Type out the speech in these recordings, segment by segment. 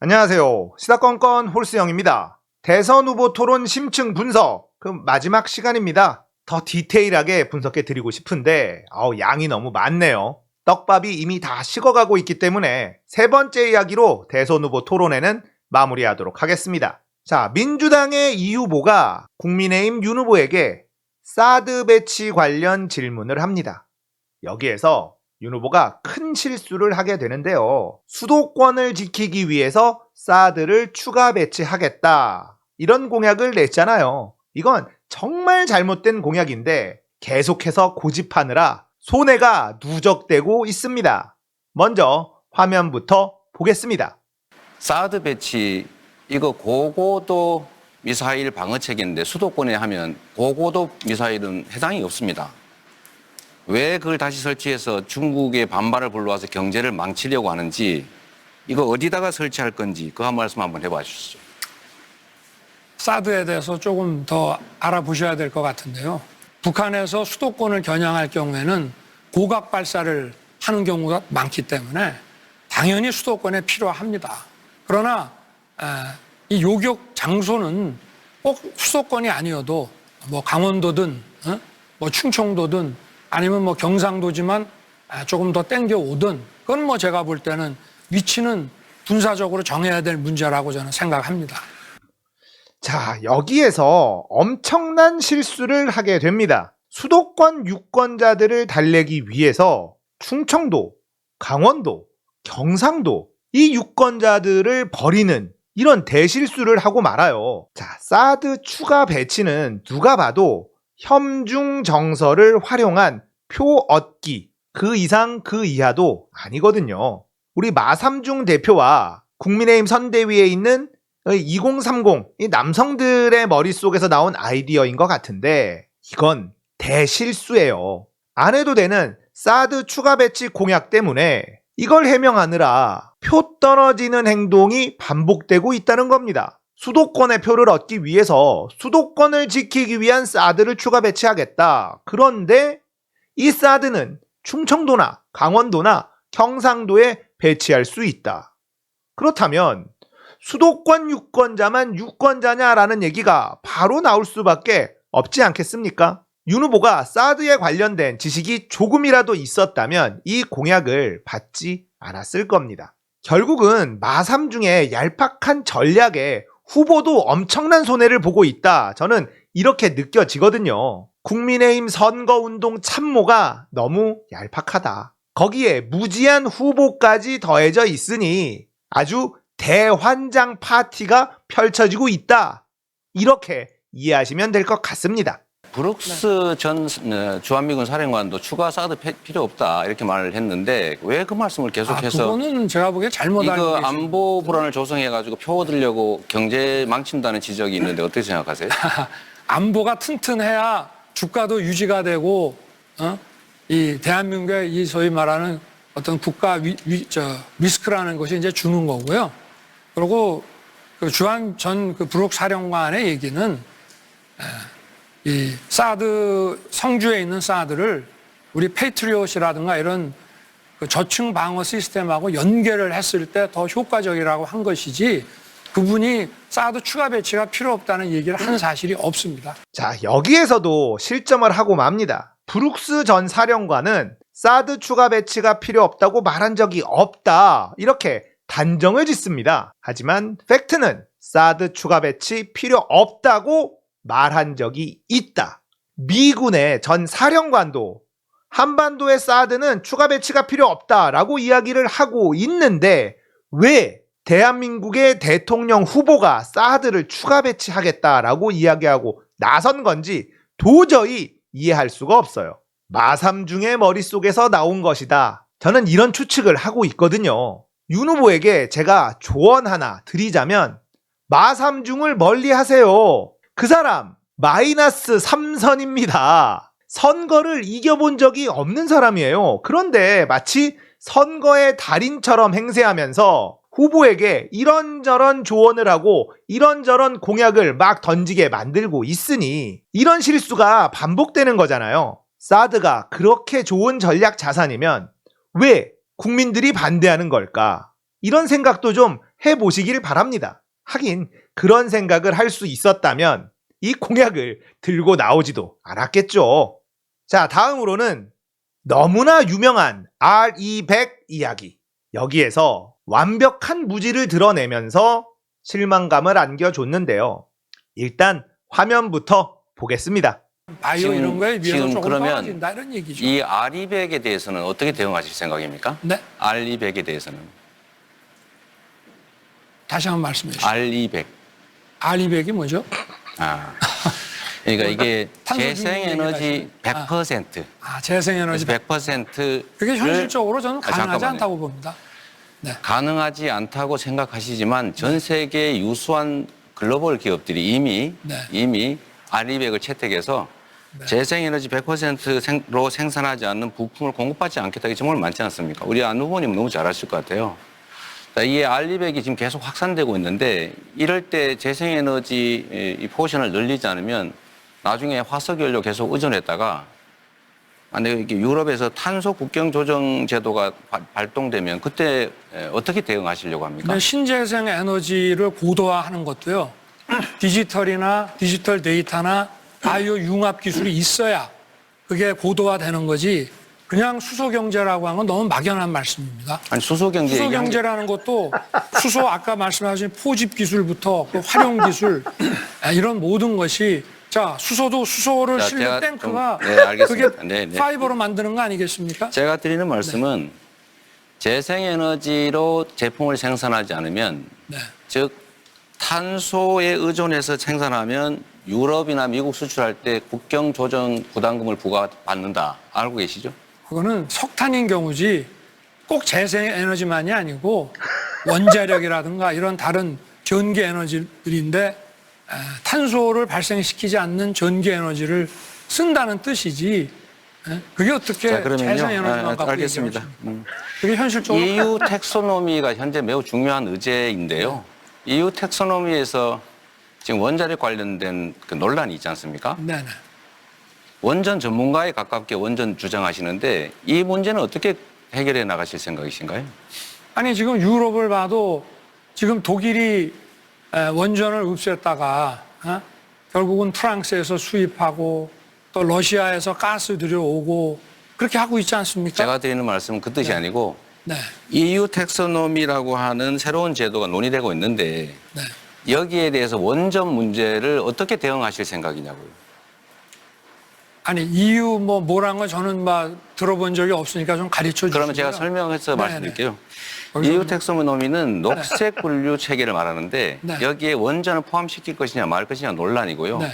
안녕하세요. 시사건건 홀스영입니다. 대선 후보 토론 심층 분석, 마지막 시간입니다. 더 디테일하게 분석해 드리고 싶은데 양이 너무 많네요. 떡밥이 이미 다 식어가고 있기 때문에 세 번째 이야기로 대선 후보 토론회는 마무리하도록 하겠습니다. 자, 민주당의 이 후보가 국민의힘 윤 후보에게 사드 배치 관련 질문을 합니다. 여기에서 윤 후보가 큰 실수를 하게 되는데요. 수도권을 지키기 위해서 사드를 추가 배치하겠다, 이런 공약을 냈잖아요. 이건 정말 잘못된 공약인데 계속해서 고집하느라 손해가 누적되고 있습니다. 먼저 화면부터 보겠습니다. 사드 배치, 이거 고고도 미사일 방어체계인데 수도권에 하면 고고도 미사일은 해당이 없습니다. 왜 그걸 다시 설치해서 중국의 반발을 불러와서 경제를 망치려고 하는지, 이거 어디다가 설치할 건지 그 한 말씀 한번 해봐 주시죠. 사드에 대해서 조금 더 알아보셔야 될 것 같은데요. 북한에서 수도권을 겨냥할 경우에는 고각 발사를 하는 경우가 많기 때문에 당연히 수도권에 필요합니다. 그러나 이 요격 장소는 꼭 수도권이 아니어도 강원도든 충청도든 아니면 경상도지만 조금 더 땡겨 오든, 그건 제가 볼 때는 위치는 군사적으로 정해야 될 문제라고 저는 생각합니다. 자, 여기에서 엄청난 실수를 하게 됩니다. 수도권 유권자들을 달래기 위해서 충청도, 강원도, 경상도 이 유권자들을 버리는 이런 대실수를 하고 말아요. 자, 사드 추가 배치는 누가 봐도 협중 정서를 활용한 표 얻기, 그 이상 그 이하도 아니거든요. 우리 마삼중 대표와 국민의힘 선대위에 있는 2030, 이 남성들의 머릿속에서 나온 아이디어인 것 같은데 이건 대실수예요. 안 해도 되는 사드 추가 배치 공약 때문에 이걸 해명하느라 표 떨어지는 행동이 반복되고 있다는 겁니다. 수도권의 표를 얻기 위해서 수도권을 지키기 위한 사드를 추가 배치하겠다. 그런데 이 사드는 충청도나 강원도나 경상도에 배치할 수 있다. 그렇다면 수도권 유권자만 유권자냐라는 얘기가 바로 나올 수밖에 없지 않겠습니까? 윤 후보가 사드에 관련된 지식이 조금이라도 있었다면 이 공약을 받지 않았을 겁니다. 결국은 마삼중의 얄팍한 전략에 후보도 엄청난 손해를 보고 있다, 저는 이렇게 느껴지거든요. 국민의힘 선거운동 참모가 너무 얄팍하다. 거기에 무지한 후보까지 더해져 있으니 아주 대환장 파티가 펼쳐지고 있다, 이렇게 이해하시면 될 것 같습니다. 브룩스 전 주한미군 사령관도 추가 사드 필요 없다 이렇게 말을 했는데 왜 그 말씀을 계속해서, 그거는 제가 보기에 잘못 알고 이거 계십니다. 안보 불안을 조성해가지고 표 얻으려고 경제 망친다는 지적이 있는데 어떻게 생각하세요? 안보가 튼튼해야 주가도 유지가 되고 이 대한민국의 이 소위 말하는 어떤 국가 리스크라는 것이 이제 주는 거고요. 그리고 그 주한 전 브룩 사령관의 얘기는 이 사드, 성주에 있는 사드를 우리 페이트리엇이라든가 이런 그 저층 방어 시스템하고 연계를 했을 때 더 효과적이라고 한 것이지, 그분이 사드 추가 배치가 필요 없다는 얘기를 한 사실이 없습니다. 자, 여기에서도 실점을 하고 맙니다. 브룩스 전 사령관은 사드 추가 배치가 필요 없다고 말한 적이 없다, 이렇게 단정을 짓습니다. 하지만 팩트는 사드 추가 배치 필요 없다고 말한 적이 있다. 미군의 전 사령관도 한반도의 사드는 추가 배치가 필요 없다라고 이야기를 하고 있는데 왜 대한민국의 대통령 후보가 사드를 추가 배치하겠다라고 이야기하고 나선 건지 도저히 이해할 수가 없어요. 마삼중의 머릿속에서 나온 것이다, 저는 이런 추측을 하고 있거든요. 윤 후보에게 제가 조언 하나 드리자면 마삼중을 멀리 하세요. 그 사람 마이너스 3선입니다. 선거를 이겨본 적이 없는 사람이에요. 그런데 마치 선거의 달인처럼 행세하면서 후보에게 이런저런 조언을 하고 이런저런 공약을 막 던지게 만들고 있으니 이런 실수가 반복되는 거잖아요. 사드가 그렇게 좋은 전략 자산이면 왜 국민들이 반대하는 걸까? 이런 생각도 좀 해보시길 바랍니다. 하긴 그런 생각을 할 수 있었다면 이 공약을 들고 나오지도 않았겠죠. 자, 다음으로는 너무나 유명한 RE100 이야기. 여기에서 완벽한 무지를 드러내면서 실망감을 안겨줬는데요. 일단 화면부터 보겠습니다. 바이오 지금- 이런 거에 비해서 지금 조금 그러면 떨어진다 이런 얘기죠. 이 R200에 대해서는 어떻게 대응하실 생각입니까? 네, R200에 대해서는. 다시 한번 말씀해 주시죠. R200. R200이 뭐죠? 아. 그러니까 이게 탄소 재생에너지 중립 100%. 재생에너지 100%를 그게 현실적으로 저는 가능하지 잠깐만요. 않다고 봅니다. 가능하지 않다고 생각하시지만 전 세계 유수한 글로벌 기업들이 이미 R200을 채택해서 재생에너지 100%로 생산하지 않는 부품을 공급받지 않겠다는 게 정말 많지 않습니까? 우리 안 후보님 너무 잘 아실 것 같아요. 이 R200이 지금 계속 확산되고 있는데 이럴 때 재생에너지 이 포션을 늘리지 않으면 나중에 화석연료 계속 의존했다가 만약에 이게 유럽에서 탄소 국경 조정 제도가 발동되면 그때 어떻게 대응하시려고 합니까? 근데 신재생 에너지를 고도화하는 것도요. 디지털 데이터나 바이오 융합 기술이 있어야 그게 고도화되는 거지. 그냥 수소 경제라고 하는 건 너무 막연한 말씀입니다. 아니 수소 경제 수소 경제라는 것도 수소 아까 말씀하신 포집 기술부터 그 활용 기술 이런 모든 것이 자 수소도 수소를 자, 실는 제가 탱크가 좀, 네, 알겠습니다. 그게 네, 네. 파이버로 만드는 거 아니겠습니까? 제가 드리는 말씀은 재생에너지로 제품을 생산하지 않으면 네. 즉 탄소에 의존해서 생산하면 유럽이나 미국 수출할 때 국경 조정 부담금을 부과받는다. 알고 계시죠? 그거는 석탄인 경우지 꼭 재생에너지만이 아니고 원자력이라든가 이런 다른 전기 에너지들인데 탄소를 발생시키지 않는 전기 에너지를 쓴다는 뜻이지 그게 어떻게 자, 그러면요. 재생에너지만 갖고 알겠습니다. 얘기하십니까? 그게 현실적으로 EU 텍소노미가 현재 매우 중요한 의제인데요. EU 텍소노미에서 지금 원자력 관련된 그 논란이 있지 않습니까? 네네. 원전 전문가에 가깝게 원전 주장하시는데 이 문제는 어떻게 해결해 나가실 생각이신가요? 아니 지금 유럽을 봐도 지금 독일이 원전을 없앴다가 결국은 프랑스에서 수입하고 또 러시아에서 가스 들여오고 그렇게 하고 있지 않습니까? 제가 드리는 말씀은 그 뜻이 아니고 네. EU 텍소노미라고 하는 새로운 제도가 논의되고 있는데 네. 여기에 대해서 원전 문제를 어떻게 대응하실 생각이냐고요. 아니 EU 뭐란 건 저는 들어본 적이 없으니까 좀 가르쳐 주시고요. 그러면 제가 설명해서 네, 말씀드릴게요. 거기서 EU 텍소노미는 녹색 분류 체계를 말하는데 네. 여기에 원전을 포함시킬 것이냐 말 것이냐 논란이고요. 네.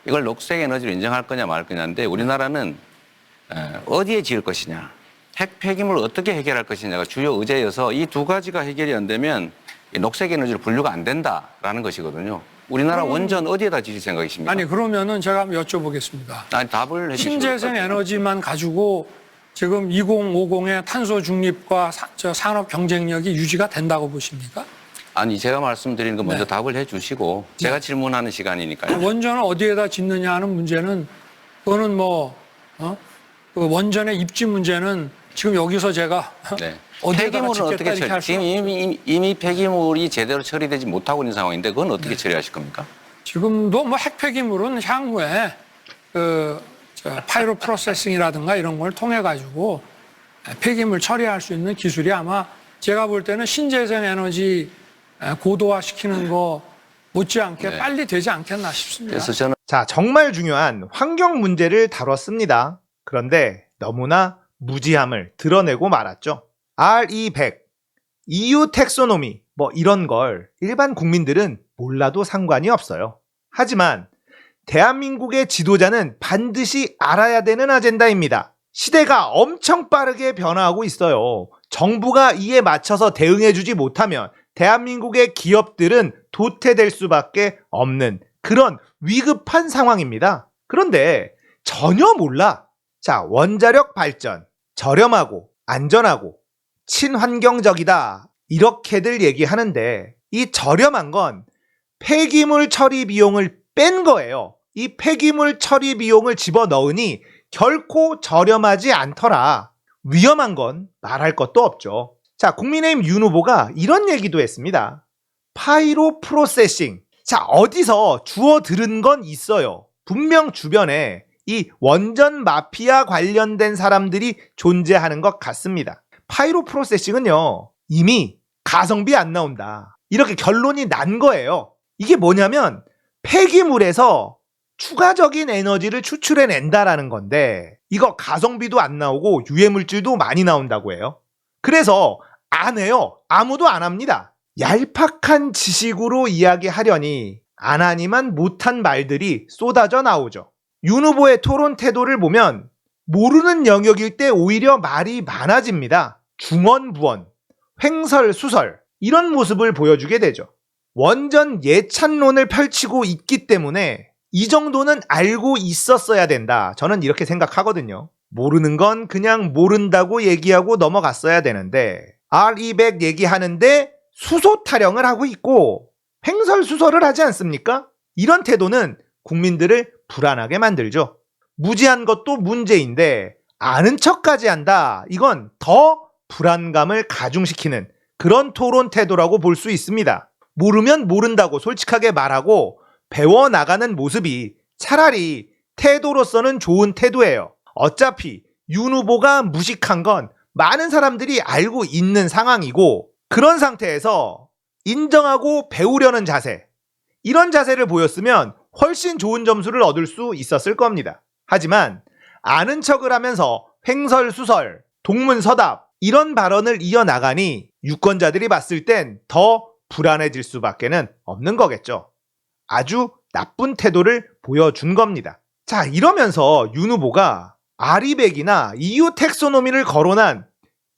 이걸 녹색 에너지로 인정할 거냐 말 거냐인데 우리나라는 어디에 지을 것이냐, 핵 폐기물을 어떻게 해결할 것이냐가 주요 의제여서 이 두 가지가 해결이 안 되면 이 녹색 에너지로 분류가 안 된다라는 것이거든요. 우리나라 원전 어디에다 지을 생각이십니까? 아니 그러면은 제가 한번 여쭤보겠습니다. 아니 답을 해주시면 신재생 에너지만 가지고 지금 2050의 탄소 중립과 산업 경쟁력이 유지가 된다고 보십니까? 아니 제가 말씀드리는 거 먼저 네. 답을 해주시고 제가 질문하는 시간이니까요. 원전을 어디에다 짓느냐 하는 문제는 그거는 그 원전의 입지 문제는 지금 여기서 제가 네. 어디에다가 폐기물은 짓겠다 어떻게 이렇게 처리? 할 수 지금 이미 폐기물이 제대로 처리되지 못하고 있는 상황인데 그건 어떻게 처리하실 겁니까? 지금도 핵 폐기물은 향후에 파이로 프로세싱이라든가 이런 걸 통해 가지고 폐기물 처리할 수 있는 기술이 아마 제가 볼 때는 신재생 에너지 고도화 시키는 거 못지않게 네. 빨리 되지 않겠나 싶습니다. 그래서 저는 자, 정말 중요한 환경 문제를 다뤘습니다. 그런데 너무나 무지함을 드러내고 말았죠. RE100, EU 텍소노미 이런 걸 일반 국민들은 몰라도 상관이 없어요. 하지만 대한민국의 지도자는 반드시 알아야 되는 아젠다입니다. 시대가 엄청 빠르게 변화하고 있어요. 정부가 이에 맞춰서 대응해주지 못하면 대한민국의 기업들은 도태될 수밖에 없는 그런 위급한 상황입니다. 그런데 전혀 몰라. 자, 원자력 발전, 저렴하고 안전하고 친환경적이다. 이렇게들 얘기하는데 이 저렴한 건 폐기물 처리 비용을 뺀 거예요. 이 폐기물 처리 비용을 집어넣으니 결코 저렴하지 않더라. 위험한 건 말할 것도 없죠. 자, 국민의힘 윤 후보가 이런 얘기도 했습니다. 파이로 프로세싱. 자, 어디서 주워 들은 건 있어요. 분명 주변에 이 원전 마피아 관련된 사람들이 존재하는 것 같습니다. 파이로 프로세싱은요, 이미 가성비 안 나온다, 이렇게 결론이 난 거예요. 이게 뭐냐면 폐기물에서 추가적인 에너지를 추출해낸다라는 건데, 이거 가성비도 안 나오고 유해물질도 많이 나온다고 해요. 그래서 안 해요. 아무도 안 합니다. 얄팍한 지식으로 이야기하려니 안 하니만 못한 말들이 쏟아져 나오죠. 윤 후보의 토론 태도를 보면 모르는 영역일 때 오히려 말이 많아집니다. 중언부언, 횡설수설, 이런 모습을 보여주게 되죠. 원전 예찬론을 펼치고 있기 때문에 이 정도는 알고 있었어야 된다, 저는 이렇게 생각하거든요. 모르는 건 그냥 모른다고 얘기하고 넘어갔어야 되는데 R200 얘기하는데 수소 타령을 하고 있고 횡설수설을 하지 않습니까? 이런 태도는 국민들을 불안하게 만들죠. 무지한 것도 문제인데 아는 척까지 한다, 이건 더 불안감을 가중시키는 그런 토론 태도라고 볼 수 있습니다. 모르면 모른다고 솔직하게 말하고 배워나가는 모습이 차라리 태도로서는 좋은 태도예요. 어차피 윤 후보가 무식한 건 많은 사람들이 알고 있는 상황이고, 그런 상태에서 인정하고 배우려는 자세, 이런 자세를 보였으면 훨씬 좋은 점수를 얻을 수 있었을 겁니다. 하지만 아는 척을 하면서 횡설수설, 동문서답, 이런 발언을 이어나가니 유권자들이 봤을 땐 더 불안해질 수밖에는 없는 거겠죠. 아주 나쁜 태도를 보여준 겁니다. 자, 이러면서 윤 후보가 R200이나 EU 텍소노미를 거론한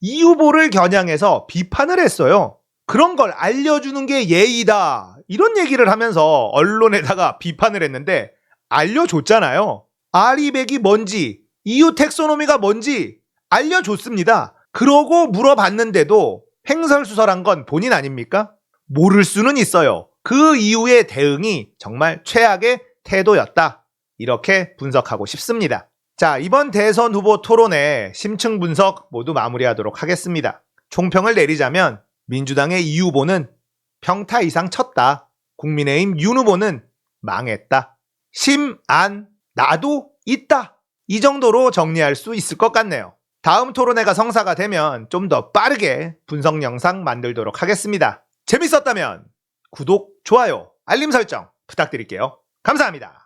이 후보를 겨냥해서 비판을 했어요. 그런 걸 알려주는 게 예의다, 이런 얘기를 하면서 언론에다가 비판을 했는데 알려줬잖아요. R200이 뭔지, EU 텍소노미가 뭔지 알려줬습니다. 그러고 물어봤는데도 횡설수설한 건 본인 아닙니까? 모를 수는 있어요. 그 이후의 대응이 정말 최악의 태도였다, 이렇게 분석하고 싶습니다. 자, 이번 대선 후보 토론의 심층 분석 모두 마무리하도록 하겠습니다. 총평을 내리자면 민주당의 이 후보는 평타 이상 쳤다, 국민의힘 윤 후보는 망했다, 심, 안, 나도 있다, 이 정도로 정리할 수 있을 것 같네요. 다음 토론회가 성사가 되면 좀 더 빠르게 분석 영상 만들도록 하겠습니다. 재밌었다면 구독, 좋아요, 알림 설정 부탁드릴게요. 감사합니다.